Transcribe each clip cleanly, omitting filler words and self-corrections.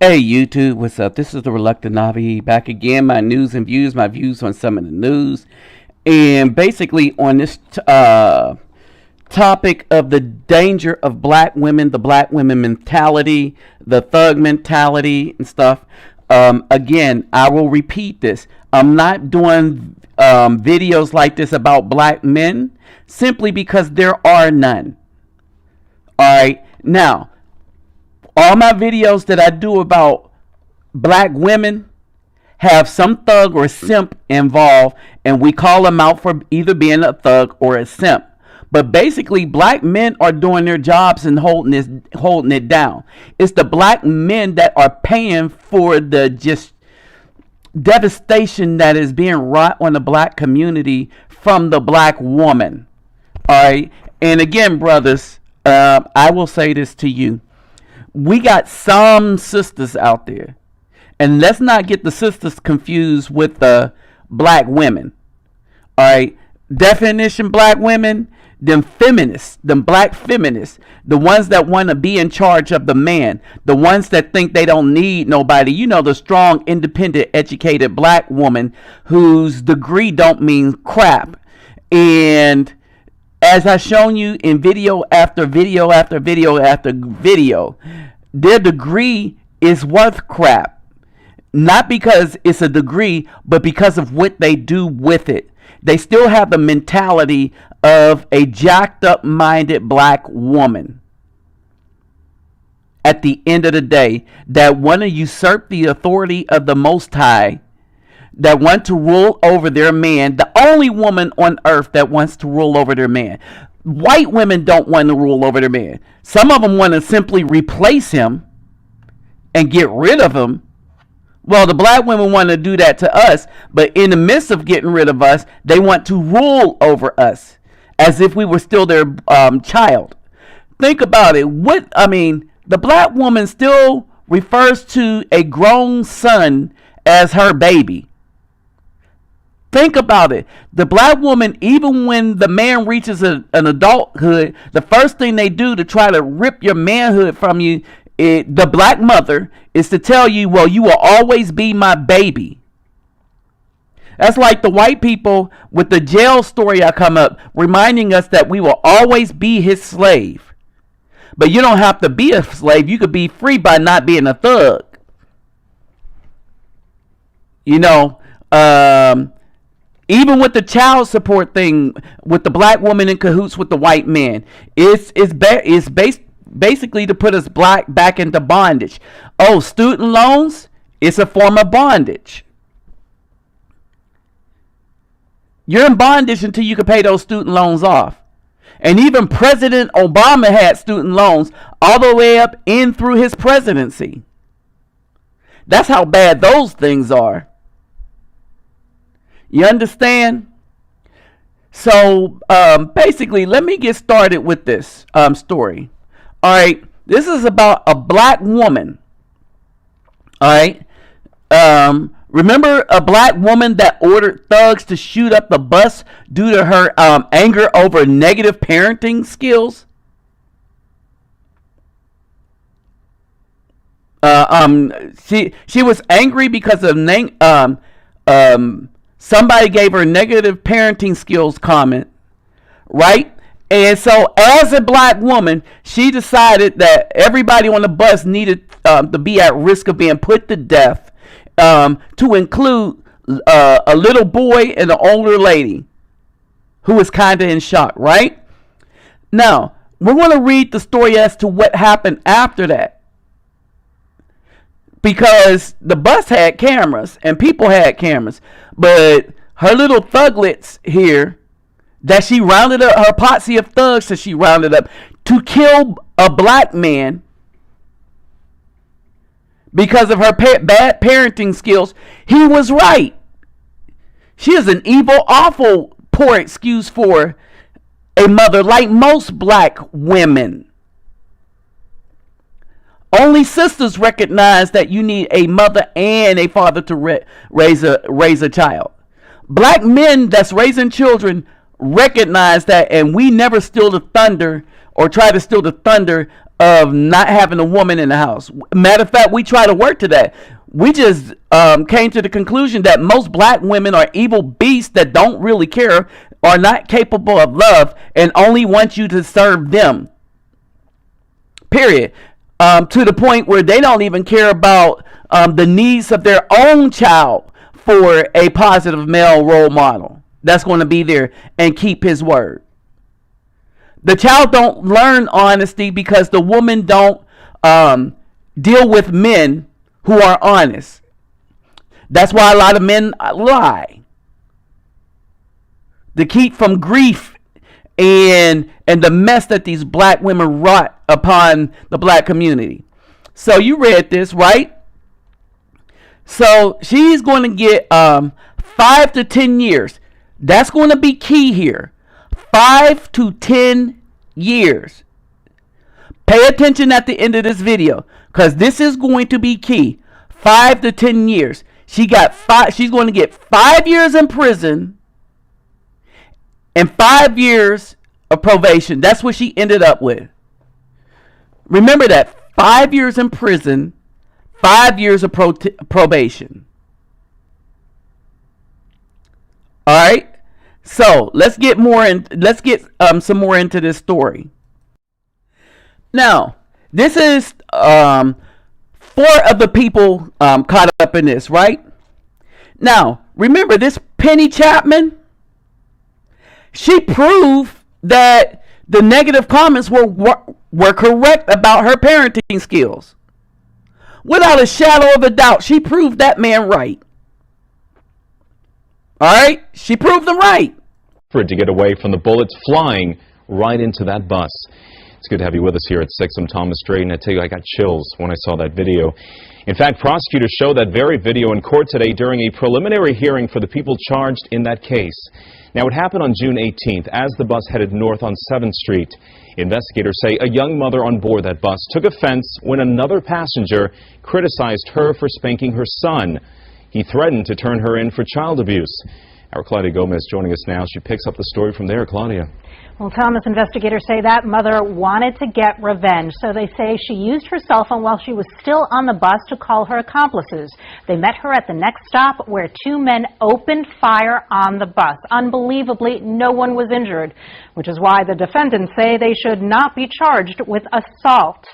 Hey YouTube, what's up? This is the Reluctant Navi back again. My news and views, my views on some of the news, and basically on this topic of the danger of black women, the black women mentality, the thug mentality and stuff. Again, I will repeat this. I'm not doing videos like this about black men simply because there are none. All right, now. All my videos that I do about black women have some thug or simp involved, and we call them out for either being a thug or a simp. But basically, black men are doing their jobs and holding it down. It's the black men that are paying for the just devastation that is being wrought on the black community from the black woman. All right, and again, brothers, I will say this to you. We got some sisters out there, and let's not get the sisters confused with the black women. All right, definition: black women, them feminists, them black feminists, the ones that want to be in charge of the man, the ones that think they don't need nobody. You know, the strong, independent, educated black woman whose degree don't mean crap. And as I've shown you in video after video after video after video, their degree is worth crap. Not because it's a degree, but because of what they do with it. They still have the mentality of a jacked up minded black woman at the end of the day that want to usurp the authority of the Most High, that want to rule over their man, the only woman on earth that wants to rule over their man. White women don't want to rule over their man. Some of them want to simply replace him and get rid of him. Well, the black women want to do that to us, but in the midst of getting rid of us, they want to rule over us as if we were still their child. Think about it. The black woman still refers to a grown son as her baby. Think about it. The black woman, even when the man reaches an adulthood, the first thing they do to try to rip your manhood from you, the black mother, is to tell you, well, you will always be my baby. That's like the white people with the jail story I come up, reminding us that we will always be his slave. But you don't have to be a slave. You could be free by not being a thug. You know, even with the child support thing, with the black woman in cahoots with the white man, it's basically to put us black back into bondage. Oh, student loans, it's a form of bondage. You're in bondage until you can pay those student loans off. And even President Obama had student loans all the way up in through his presidency. That's how bad those things are. You understand? So basically, let me get started with this story. All right, this is about a black woman. All right, remember a black woman that ordered thugs to shoot up the bus due to her anger over negative parenting skills? She was angry because of somebody gave her negative parenting skills comment, right? And so as a black woman, she decided that everybody on the bus needed to be at risk of being put to death, to include a little boy and an older lady who was kind of in shock, right? Now, we're going to read the story as to what happened after that. Because the bus had cameras and people had cameras, but her little thuglets here that she rounded up, her posse of thugs that she rounded up to kill a black man because of her bad parenting skills, he was right. She is an evil, awful, poor excuse for a mother like most black women. Only sisters recognize that you need a mother and a father to raise a child. Black men that's raising children recognize that, and we never steal the thunder or try to steal the thunder of not having a woman in the house. Matter of fact, we try to work to that. We just came to the conclusion that most black women are evil beasts that don't really care, are not capable of love, and only want you to serve them. Period. To the point where they don't even care about the needs of their own child for a positive male role model that's going to be there and keep his word. The child don't learn honesty because the woman don't deal with men who are honest. That's why a lot of men lie, to keep from grief and the mess that these black women wrought upon the black community. So you read this, right? So she's going to get 5 to 10 years. That's going to be key here. 5 to 10 years. Pay attention at the end of this video, because this is going to be key. 5 to 10 years. She's going to get 5 years in prison and 5 years of probation. That's what she ended up with. Remember that. 5 years in prison, 5 years of probation. All right. So let's get some more into this story. Now, this is 4 of the people caught up in this, right? Now, remember this Penny Chapman? She proved that the negative comments were correct about her parenting skills. Without a shadow of a doubt, she proved that man right. All right? She proved them right. To get away from the bullets flying right into that bus. It's good to have you with us here at 6. I'm Thomas Drayton. I tell you, I got chills when I saw that video. In fact, prosecutors showed that very video in court today during a preliminary hearing for the people charged in that case. Now, it happened on June 18th as the bus headed north on 7th Street. Investigators say a young mother on board that bus took offense when another passenger criticized her for spanking her son. He threatened to turn her in for child abuse. Our Claudia Gomez joining us now. She picks up the story from there. Claudia. Well, Thomas, investigators say that mother wanted to get revenge, so they say she used her cell phone while she was still on the bus to call her accomplices. They met her at the next stop where 2 men opened fire on the bus. Unbelievably, no one was injured, which is why the defendants say they should not be charged with assault.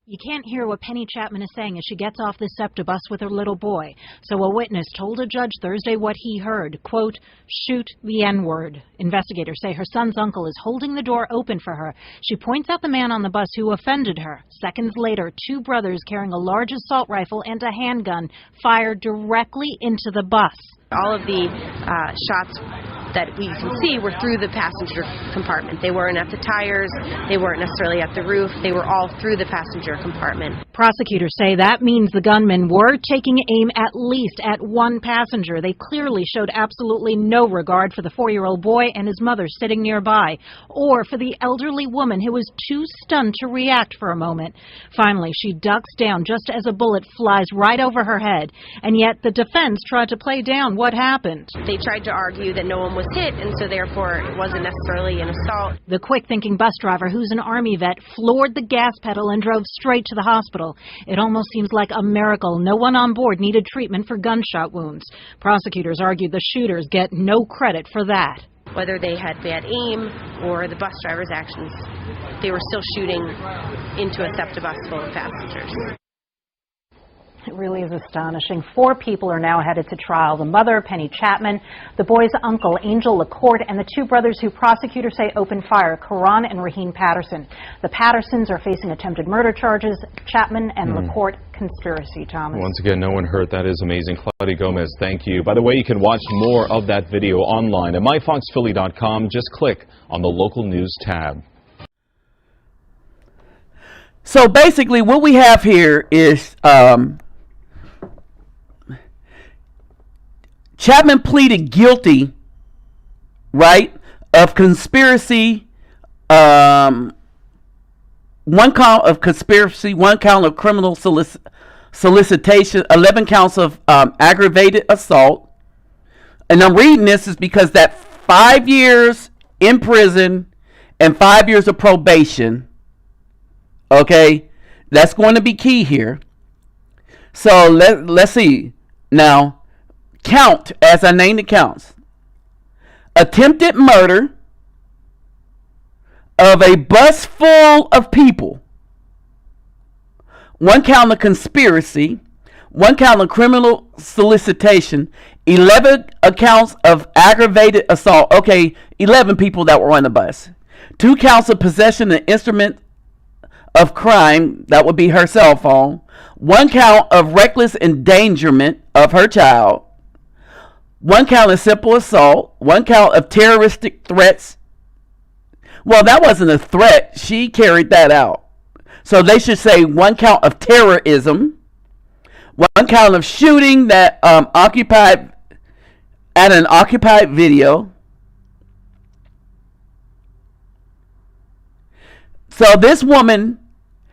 You can't hear what Penny Chapman is saying as she gets off the SEPTA bus with her little boy. So a witness told a judge Thursday what he heard, quote, shoot the N-word. Investigators say her son's uncle is holding the door open for her. She points out the man on the bus who offended her. Seconds later, 2 brothers carrying a large assault rifle and a handgun fired directly into the bus. All of the shots that we can see were through the passenger compartment. They weren't at the tires, they weren't necessarily at the roof, they were all through the passenger compartment. Prosecutors say that means the gunmen were taking aim at least at one passenger. They clearly showed absolutely no regard for the 4-year-old boy and his mother sitting nearby, or for the elderly woman who was too stunned to react for a moment. Finally, she ducks down just as a bullet flies right over her head, and yet the defense tried to play down what happened. They tried to argue that no one was hit, and so therefore it wasn't necessarily an assault. The quick-thinking bus driver, who's an Army vet, floored the gas pedal and drove straight to the hospital. It almost seems like a miracle. No one on board needed treatment for gunshot wounds. Prosecutors argued the shooters get no credit for that. Whether they had bad aim or the bus driver's actions, they were still shooting into a SEPTA bus full of passengers. It really is astonishing. 4 people are now headed to trial. The mother, Penny Chapman, the boy's uncle, Angel LaCourte, and the 2 brothers who prosecutors say opened fire, Karan and Raheen Patterson. The Pattersons are facing attempted murder charges. Chapman and LaCourte, conspiracy, Thomas. Once again, no one hurt. That is amazing. Claudia Gomez, thank you. By the way, you can watch more of that video online at myfoxphilly.com. Just click on the local news tab. So basically what we have here is Chapman pleaded guilty, right, of conspiracy, 1 count of conspiracy, 1 count of criminal solicitation, 11 counts of aggravated assault. And I'm reading this is because that 5 years in prison and 5 years of probation Okay, that's going to be key here. So let's see. Now, count, as I named the counts. Attempted murder of a bus full of people. 1 count of conspiracy. 1 count of criminal solicitation. 11 accounts of aggravated assault. Okay, 11 people that were on the bus. 2 counts of possession of instrument of crime. That would be her cell phone. 1 count of reckless endangerment of her child. 1 count of simple assault. 1 count of terroristic threats. Well, that wasn't a threat. She carried that out. So they should say 1 count of terrorism. 1 count of shooting that occupied at an occupied video. So this woman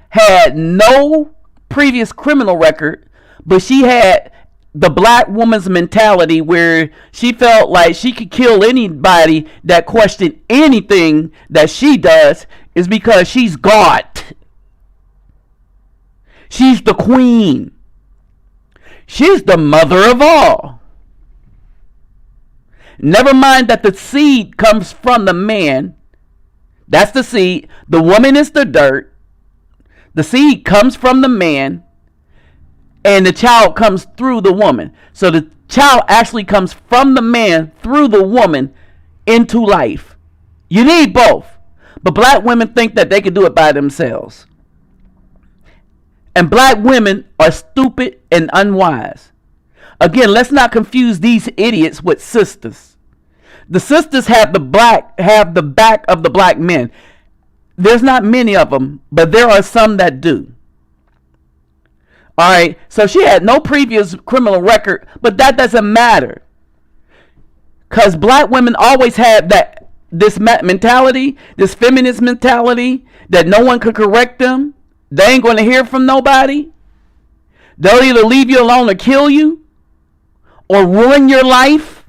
had no previous criminal record, but she had the black woman's mentality where she felt like she could kill anybody that questioned anything that she does, is because she's God. She's the queen. She's the mother of all. Never mind that the seed comes from the man. That's the seed. The woman is the dirt. The seed comes from the man. And the child comes through the woman. So the child actually comes from the man through the woman into life. You need both. But black women think that they can do it by themselves. And black women are stupid and unwise. Again, let's not confuse these idiots with sisters. The sisters have the back of the black men. There's not many of them, but there are some that do. All right, so she had no previous criminal record, but that doesn't matter, because black women always have this mentality, this feminist mentality, that no one could correct them. They ain't going to hear from nobody. They'll either leave you alone or kill you, or ruin your life.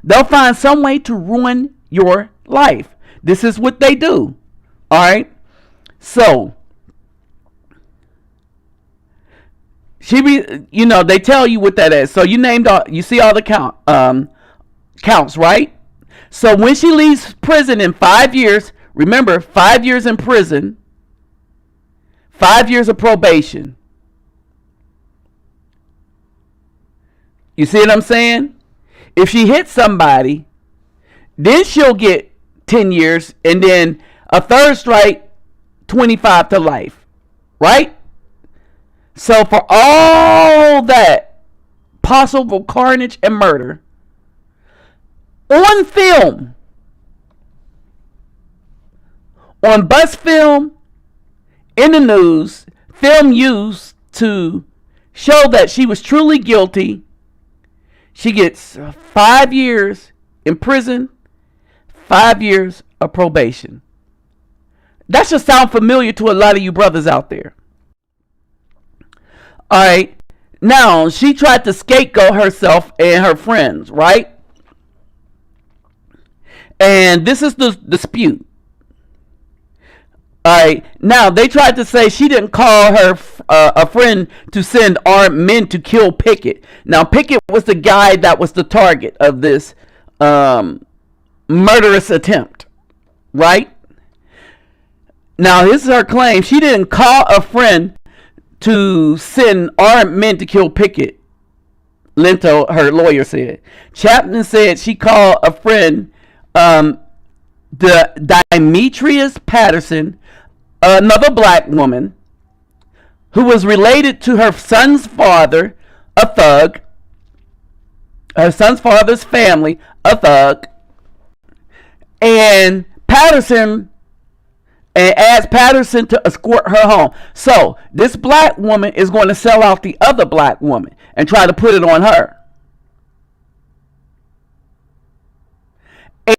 They'll find some way to ruin your life. This is what they do. All right, so they tell you what that is. So you see all the counts, right? So when she leaves prison in 5 years, remember, 5 years in prison, 5 years of probation. You see what I'm saying? If she hits somebody, then she'll get 10 years, and then a third strike, 25 to life, right? So for all that possible carnage and murder on film, on bus film, in the news, film used to show that she was truly guilty, she gets 5 years in prison, 5 years of probation. That should sound familiar to a lot of you brothers out there. All right, now she tried to scapegoat herself and her friends, right? And this is the dispute. All right, now they tried to say she didn't call her a friend to send armed men to kill Pickett. Now Pickett was the guy that was the target of this murderous attempt, right? Now this is her claim. She didn't call a friend to send armed men to kill Pickett, Lento, her lawyer, said. Chapman said she called a friend, Demetrius Patterson, another black woman, who was related to her son's father, a thug, her son's father's family, a thug, and asked Patterson to escort her home. So this black woman is going to sell out the other black woman and try to put it on her.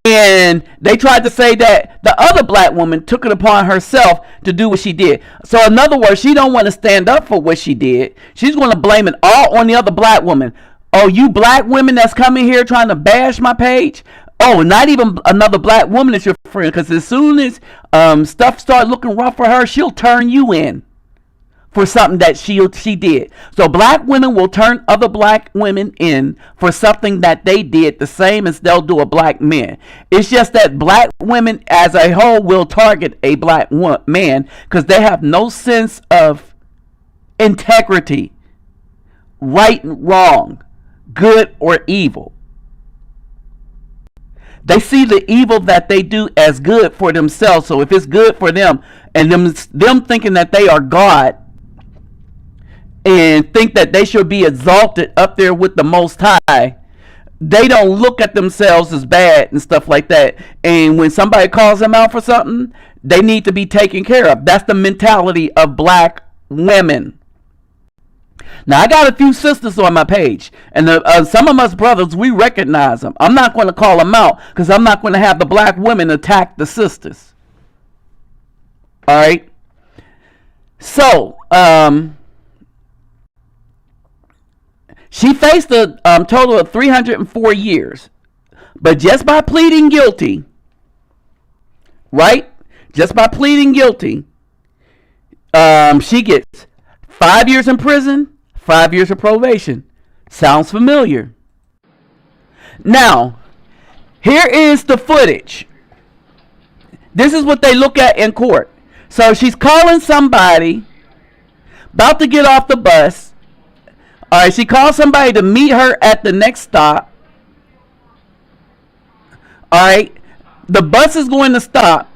And they tried to say that the other black woman took it upon herself to do what she did. So in other words, she don't want to stand up for what she did. She's going to blame it all on the other black woman. Oh, you black women that's coming here trying to bash my page. Oh, not even another black woman is your friend, because as soon as stuff start looking rough for her, she'll turn you in for something that she did. So black women will turn other black women in for something that they did, the same as they'll do a black man. It's just that black women as a whole will target a black man because they have no sense of integrity, right and wrong, good or evil. They see the evil that they do as good for themselves. So if it's good for them, and them thinking that they are God and think that they should be exalted up there with the Most High, they don't look at themselves as bad and stuff like that. And when somebody calls them out for something, they need to be taken care of. That's the mentality of black women. Now, I got a few sisters on my page, and some of us brothers, we recognize them. I'm not going to call them out because I'm not going to have the black women attack the sisters. All right? So, she faced a total of 304 years. But just by pleading guilty, right? Just by pleading guilty, she gets 5 years in prison, 5 years of probation. Sounds familiar. Now, here is the footage. This is what they look at in court. So she's calling somebody, about to get off the bus. All right, she calls somebody to meet her at the next stop. All right, the bus is going to stop.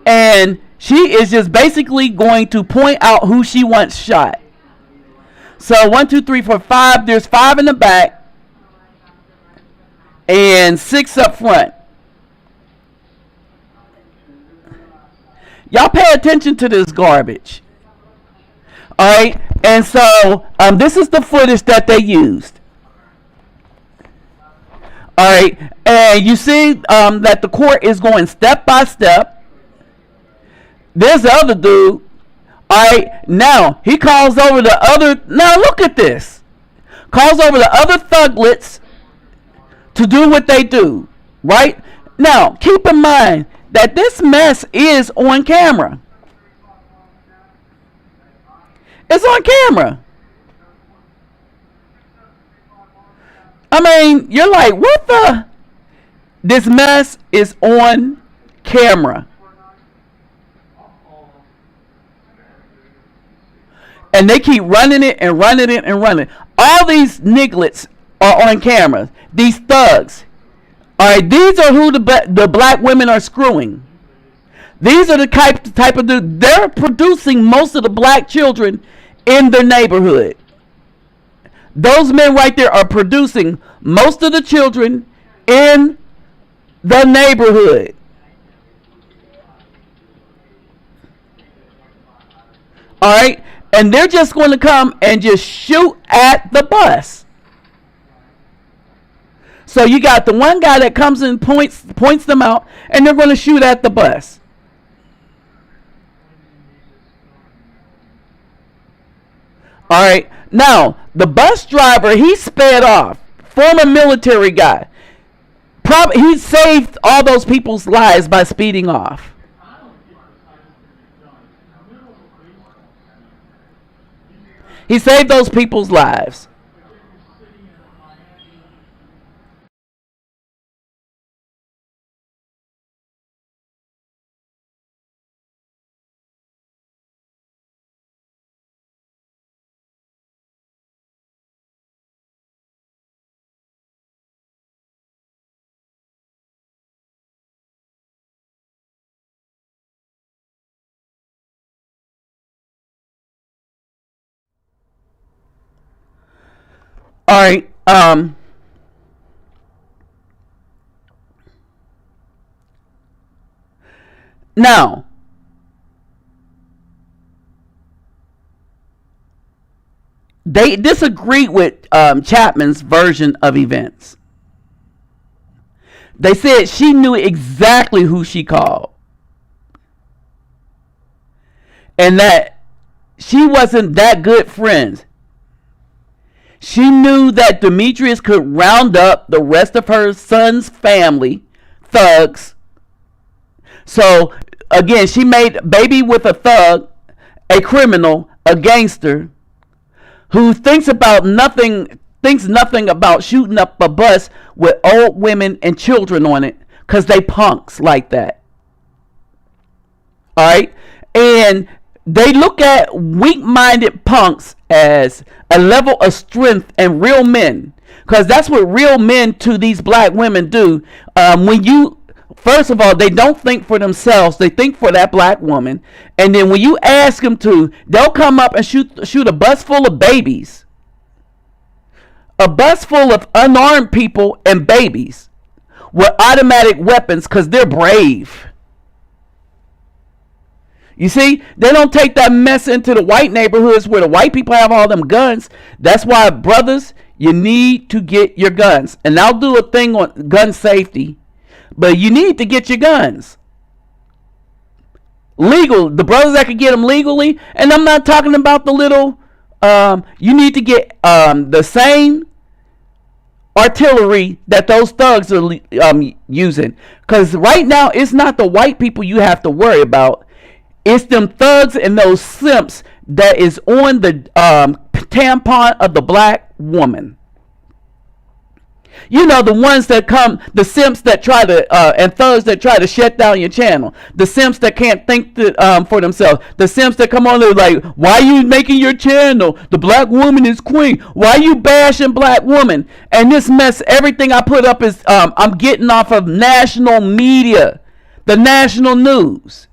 And she is just basically going to point out who she wants shot. So 1, 2, 3, 4, 5. There's 5 in the back and 6 up front. Y'all pay attention to this garbage. All right, and so this is the footage that they used. All right, and you see that the court is going step by step. There's the other dude. All right, now he calls over the other. Now look at this. Calls over the other thuglets to do what they do. Right now, keep in mind that this mess is on camera. It's on camera. I mean, you're like, what the? This mess is on camera. And they keep running it and running it and running. All these nigglets are on camera. These thugs. All right, these are who the black women are screwing. These are the type of dude. They're producing most of the black children in their neighborhood. Those men right there are producing most of the children in the neighborhood. All right, and they're just going to come and just shoot at the bus. So you got the one guy that comes and points them out, and they're going to shoot at the bus. All right, now the bus driver, he sped off. Former military guy. He saved all those people's lives by speeding off. He saved those people's lives. All right. Now, they disagreed with Chapman's version of events. They said she knew exactly who she called, and that she wasn't that good friends. She knew that Demetrius could round up the rest of her son's family, thugs. So, again, she made baby with a thug, a criminal, a gangster, who thinks nothing about shooting up a bus with old women and children on it, because they punks like that. All right? And they look at weak-minded punks as a level of strength and real men, because that's what real men to these black women do. First of all, they don't think for themselves. They think for that black woman. And then when you ask them to, they'll come up and shoot a bus full of babies. A bus full of unarmed people and babies with automatic weapons, because they're brave. You see, they don't take that mess into the white neighborhoods where the white people have all them guns. That's why, brothers, you need to get your guns. And I'll do a thing on gun safety, but you need to get your guns legal. The brothers that can get them legally, and I'm not talking about the little. You need to get the same artillery that those thugs are using, because right now it's not the white people you have to worry about. It's them thugs and those simps that is on the tampon of the black woman. You know, the ones that come, the simps that try to, and thugs that try to shut down your channel. The simps that can't think for themselves. The simps that come on there like, why are you making your channel? The black woman is queen. Why are you bashing black women? And this mess, everything I put up is, I'm getting off of national media, the national news.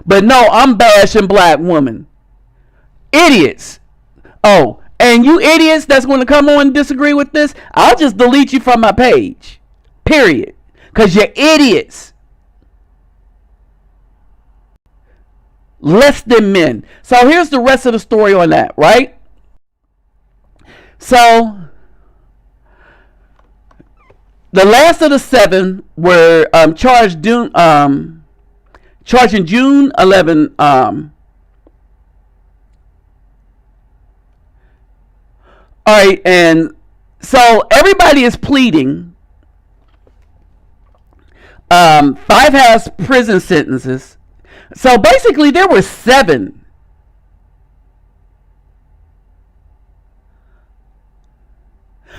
But no, I'm bashing black women. Idiots. Oh, and you idiots that's going to come on and disagree with this, I'll just delete you from my page. Period. Because you're idiots. Less than men. So here's the rest of the story on that, right? So the last of the 7 were charged in June 11. All right, and so everybody is pleading. 5 has prison sentences. So basically, there were 7.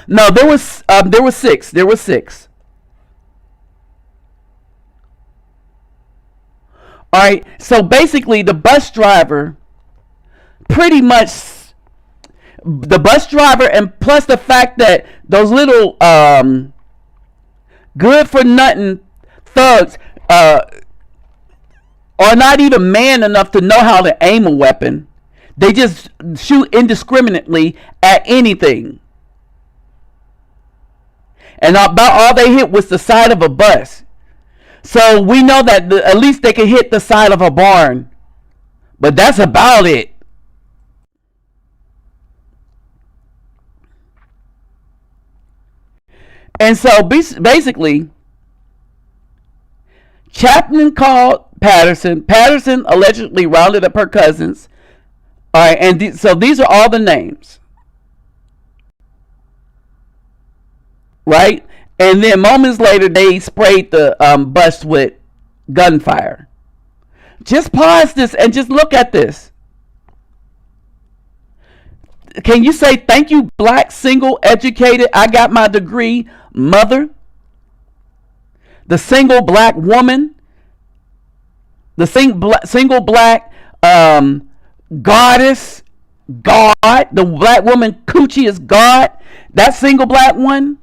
No, there was 6. There were 6. All right. So basically, the bus driver, pretty much, the bus driver, and plus the fact that those little good for nothing thugs are not even man enough to know how to aim a weapon. They just shoot indiscriminately at anything. And about all they hit was the side of a bus. So we know that at least they can hit the side of a barn. But that's about it. And so basically, Chapman called Patterson. Patterson allegedly rounded up her cousins. All right, and so these are all the names. Right? And then moments later, they sprayed the bus with gunfire. Just pause this and just look at this. Can you say, thank you, black, single, educated, I got my degree, mother? The single black woman? The single black goddess? God? The black woman coochie is God? That single black one?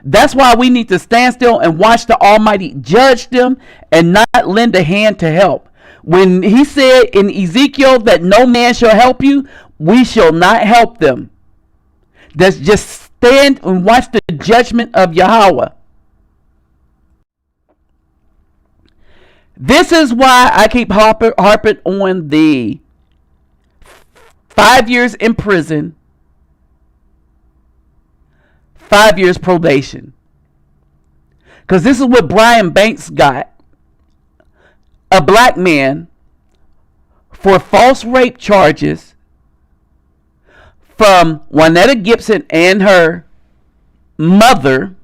That's why we need to stand still and watch the Almighty judge them and not lend a hand to help. When he said in Ezekiel that no man shall help you, we shall not help them. Let's just stand and watch the judgment of Yahweh. This is why I keep harping on the 5 years in prison, 5 years probation. Because this is what Brian Banks got. A black man for false rape charges from Juanetta Gibson and her mother,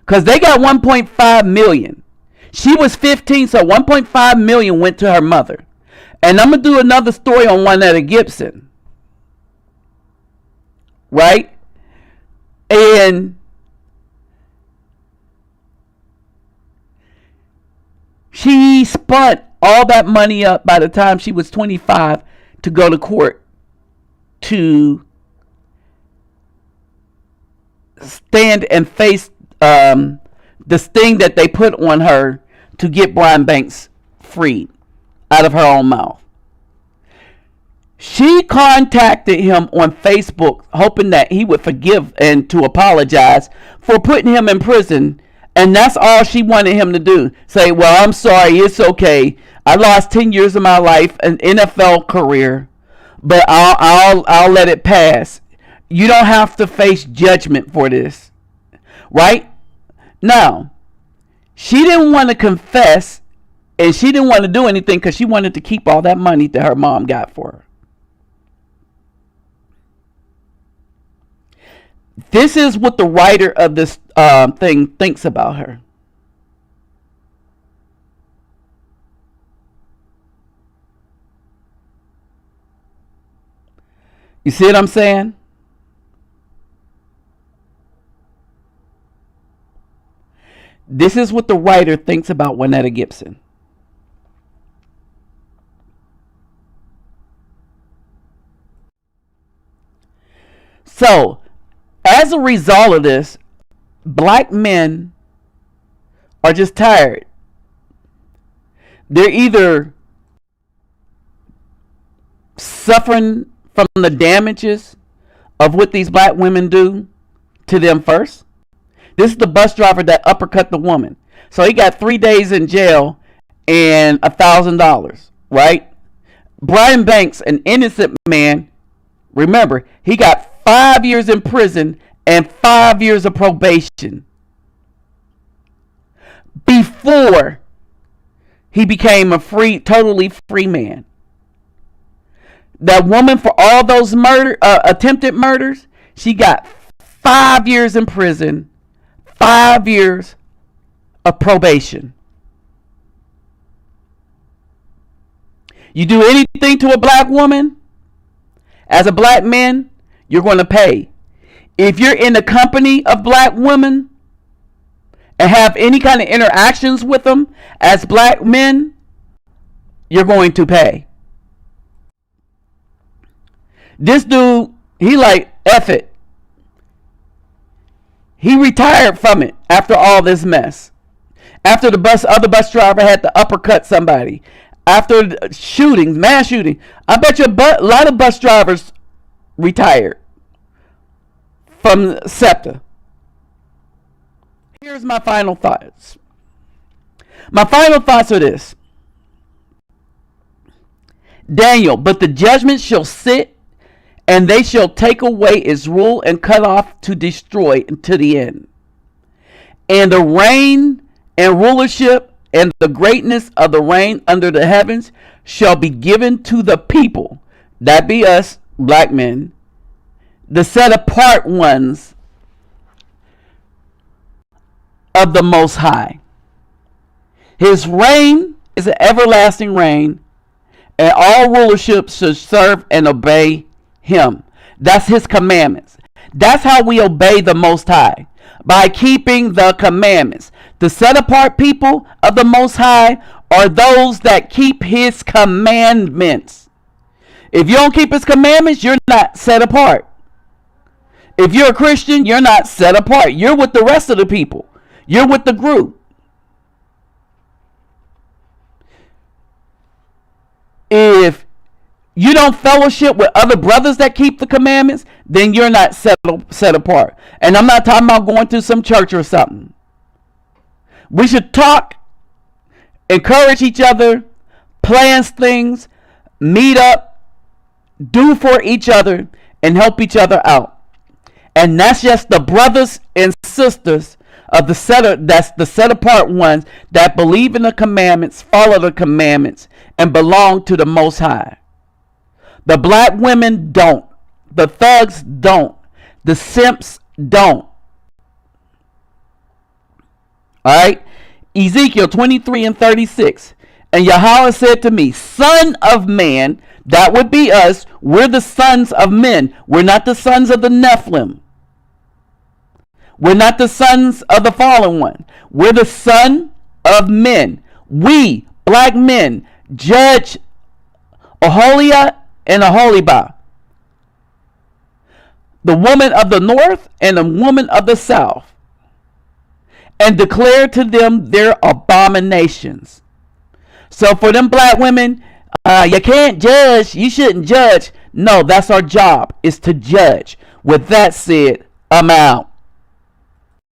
because they got 1.5 million. She was 15, so 1.5 million went to her mother. And I'm going to do another story on Juanetta Gibson. Right? And she spent all that money up by the time she was 25 to go to court to stand and face the sting that they put on her to get Brian Banks freed out of her own mouth. She contacted him on Facebook hoping that he would forgive and to apologize for putting him in prison. And that's all she wanted him to do. Say, well, I'm sorry, it's okay. I lost 10 years of my life, an NFL career, but I'll let it pass. You don't have to face judgment for this. Right? Now, she didn't want to confess, and she didn't want to do anything because she wanted to keep all that money that her mom got for her. This is what the writer of this thing thinks about her. You see what I'm saying? This is what the writer thinks about Juanetta Gibson. So, as a result of this, black men are just tired. They're either suffering from the damages of what these black women do to them first. This is the bus driver that uppercut the woman. So he got 3 days in jail and $1,000, right? Brian Banks, an innocent man, remember, he got 5 years in prison and 5 years of probation before he became a totally free man. That woman, for all those attempted murders, she got 5 years in prison, 5 years of probation. You do anything to a black woman, as a black man, you're going to pay. If you're in the company of black women and have any kind of interactions with them as black men, you're going to pay. This dude, he like, F it. He retired from it after all this mess. After the other bus driver had to uppercut somebody. After shooting, mass shooting. I bet you a lot of bus drivers retired from SEPTA. Here's my final thoughts. My final thoughts are this. Daniel, but the judgment shall sit, and they shall take away its rule and cut off to destroy to the end. And the reign and rulership and the greatness of the reign under the heavens shall be given to the people, that be us, black men, the set apart ones of the Most High. His reign is an everlasting reign, and all rulership should serve and obey him. That's his commandments. That's how we obey the Most High, by keeping the commandments. The set apart people of the Most High are those that keep his commandments. If you don't keep his commandments, you're not set apart. If you're a Christian, you're not set apart. You're with the rest of the people. You're with the group. If you don't fellowship with other brothers that keep the commandments, then you're not set apart. And I'm not talking about going to some church or something. We should talk, encourage each other, plan things, meet up, do for each other, and help each other out. And that's just the brothers and sisters of that's the set apart ones that believe in the commandments, follow the commandments, and belong to the Most High. The black women don't. The thugs don't. The simps don't. Alright? Ezekiel 23:36. And Yahweh said to me, Son of man, that would be us. We're the sons of men. We're not the sons of the Nephilim. We're not the sons of the fallen one. We're the son of men. We, black men, judge Aholiah and Aholibah, the woman of the north and the woman of the south, and declare to them their abominations. So for them black women, you can't judge, you shouldn't judge. No, that's our job, is to judge. With that said, I'm out.